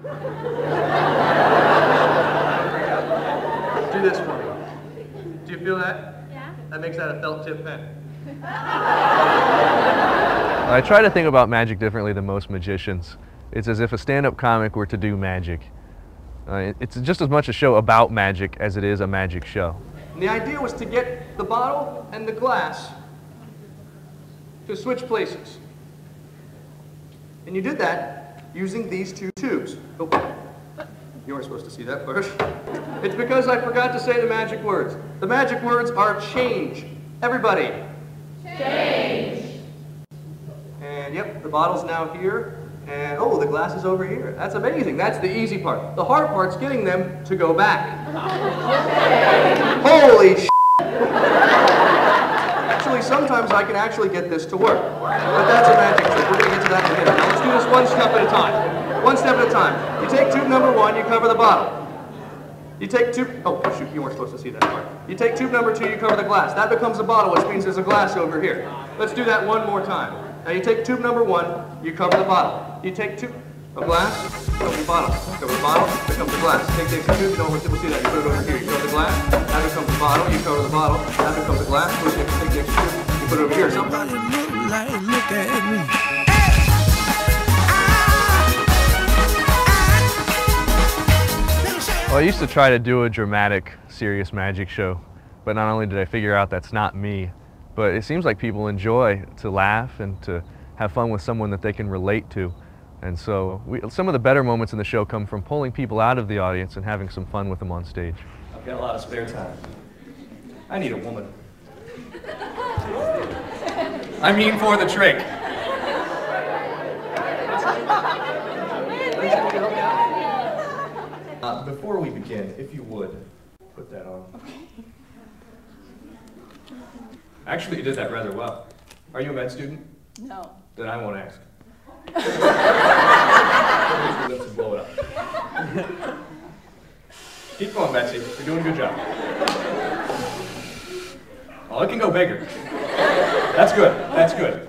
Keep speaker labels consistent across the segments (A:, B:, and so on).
A: Do this for me. Do you feel that?
B: Yeah.
A: That makes that a felt tip pen.
C: I try to think about magic differently than most magicians. It's as if a stand-up comic were to do magic. It's just as much a show about magic as it is a magic show.
A: And the idea was to get the bottle and the glass to switch places. And you did that using these two tubes. Oh, you weren't supposed to see that first. It's because I forgot to say the magic words. The magic words are change. Everybody.
B: Change.
A: And yep, the bottle's now here. And oh, the glass is over here. That's amazing. That's the easy part. The hard part's getting them to go back. Holy sh**. Actually, sometimes I can actually get this to work. But that's a magic trick. We're going to get to that in a minute. Now let's do this one step at a time. One step at a time. You take tube number 1, you cover the bottle. You take tube, oh shoot, you weren't supposed to see that part. You take tube number 2, you cover the glass. That becomes a bottle, which means there's a glass over here. Let's do that one more time. Now you take tube number 1, you cover the bottle. You take tube, a glass, cover the bottle. Cover the bottle, becomes a glass. Take the extra tube, you don't want people to see that. You put it over here, you cover the glass, that becomes a bottle, you cover the bottle, that becomes a glass, take the extra tube, you put it over here. Somebody look at me.
C: Well, I used to try to do a dramatic, serious magic show, but not only did I figure out that's not me, but it seems like people enjoy to laugh and to have fun with someone that they can relate to. And so some of the better moments in the show come from pulling people out of the audience and having some fun with them on stage.
A: I've got a lot of spare time. I need a woman. I mean for the trick. Before we begin, if you would, put that on. Actually, you did that rather well. Are you a med student?
B: No.
A: Then I won't ask. Lips and blow it up. Keep going, Betsy. You're doing a good job. Oh, it can go bigger. That's good. That's good.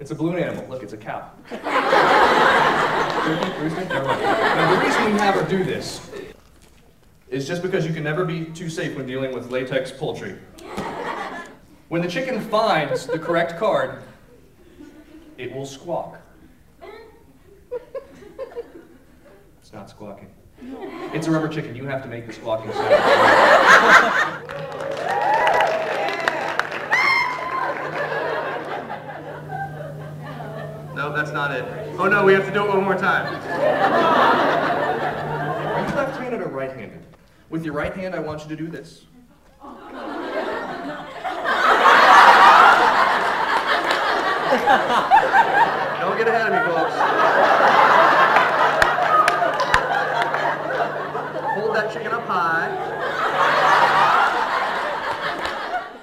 A: It's a balloon animal. Look, it's a cow. Rooster? Never mind. Now, the reason we have her do this is just because you can never be too safe when dealing with latex poultry. When the chicken finds the correct card, it will squawk. It's not squawking. It's a rubber chicken. You have to make the squawking sound. No, that's not it. Oh no, we have to do it one more time. Are you left-handed or right-handed? With your right hand, I want you to do this. Don't get ahead of me, folks. Hold that chicken up high.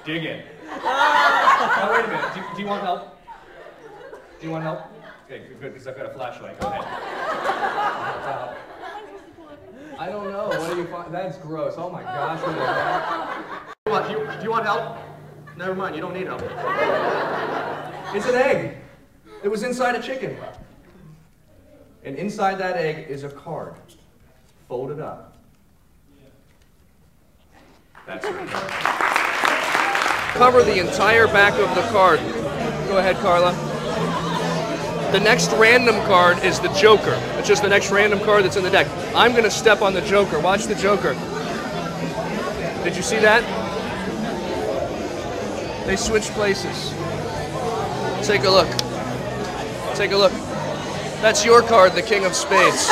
A: Dig in. Now wait a minute. Do you want help? Do you want help? Okay, good, because I've got a flashlight. Go ahead. I don't know. What do you find? That's gross. Oh my gosh. What, do you want help? Never mind. You don't need help. It's an egg. It was inside a chicken. And inside that egg is a card. Folded up. That's right. Cover the entire back of the card. Go ahead, Carla. The next random card is the Joker. It's just the next random card that's in the deck. I'm going to step on the Joker. Watch the Joker. Did you see that? They switched places. Take a look. Take a look. That's your card, the King of Spades.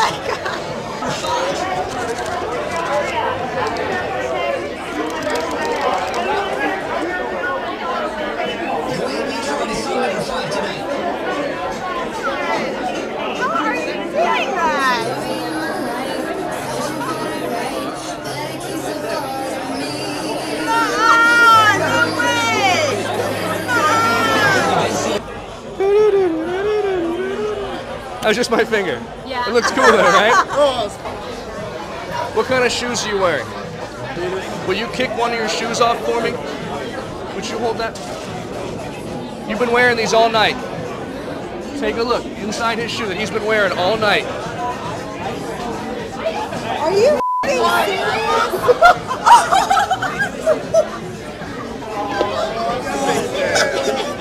A: That was just my finger.
B: Yeah.
A: It looks cool though, right? What kind of shoes are you wearing? Will you kick one of your shoes off for me? Would you hold that? You've been wearing these all night. Take a look inside his shoe that he's been wearing all night.
D: Are you serious?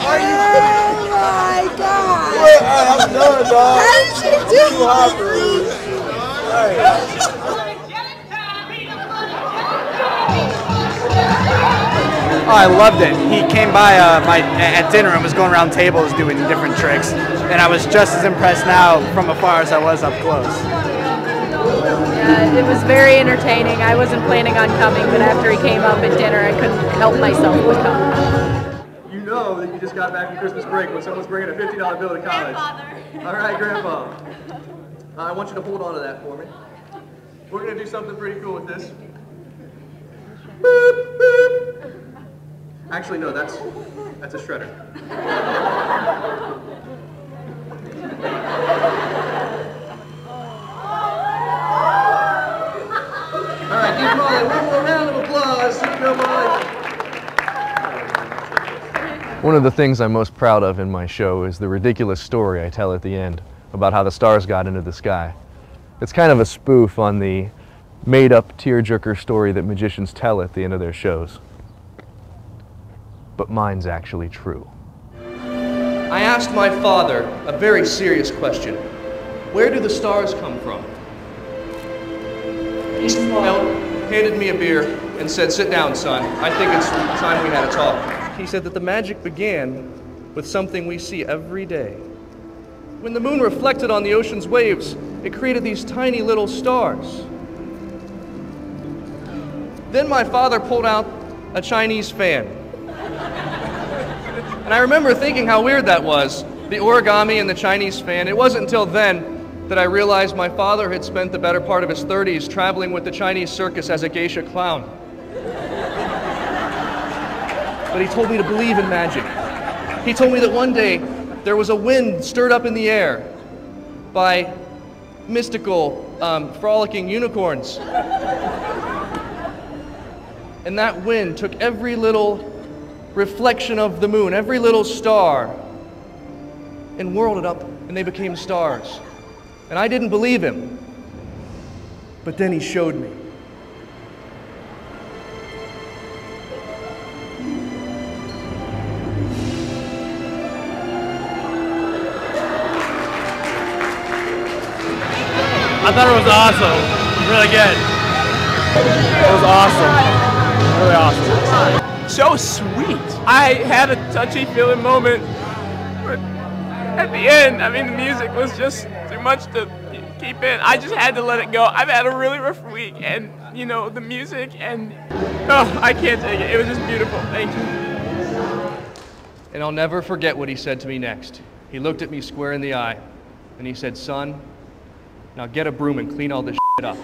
D: Oh my God!
E: I'm done, dog.
D: How did you do
F: Oh, I loved it. He came by at dinner and was going around tables doing different tricks, and I was just as impressed now from afar as I was up close.
G: It was very entertaining. I wasn't planning on coming, but after he came up at dinner, I couldn't help myself but come.
A: You know that you just got back from Christmas break when someone's bringing a $50 bill to college. All right, Grandpa. I want you to hold on to that for me. We're going to do something pretty cool with this. Boop, boop. Actually, no, that's a shredder. All right, give Molly one more round of applause. Go, Molly.
C: One of the things I'm most proud of in my show is the ridiculous story I tell at the end about how the stars got into the sky. It's kind of a spoof on the made-up tearjerker story that magicians tell at the end of their shows. But mine's actually true.
A: I asked my father a very serious question. Where do the stars come from? He smiled, handed me a beer, and said, "Sit down, son. I think it's time we had a talk." He said that the magic began with something we see every day. When the moon reflected on the ocean's waves, it created these tiny little stars. Then my father pulled out a Chinese fan. And I remember thinking how weird that was, the origami and the Chinese fan. It wasn't until then that I realized my father had spent the better part of his 30s traveling with the Chinese circus as a geisha clown. But he told me to believe in magic. He told me that one day there was a wind stirred up in the air by mystical, frolicking unicorns. And that wind took every little reflection of the moon, every little star, and whirled it up, and they became stars. And I didn't believe him, but then he showed me.
H: I thought it was awesome. Really good. It was awesome. Really awesome. So sweet. I had a touchy-feeling moment, but at the end, I mean, the music was just too much to keep in. I just had to let it go. I've had a really rough week, and, you know, the music, and, oh, I can't take it. It was just beautiful. Thank you.
A: And I'll never forget what he said to me next. He looked at me square in the eye, and he said, "Son, now get a broom and clean all this shit up."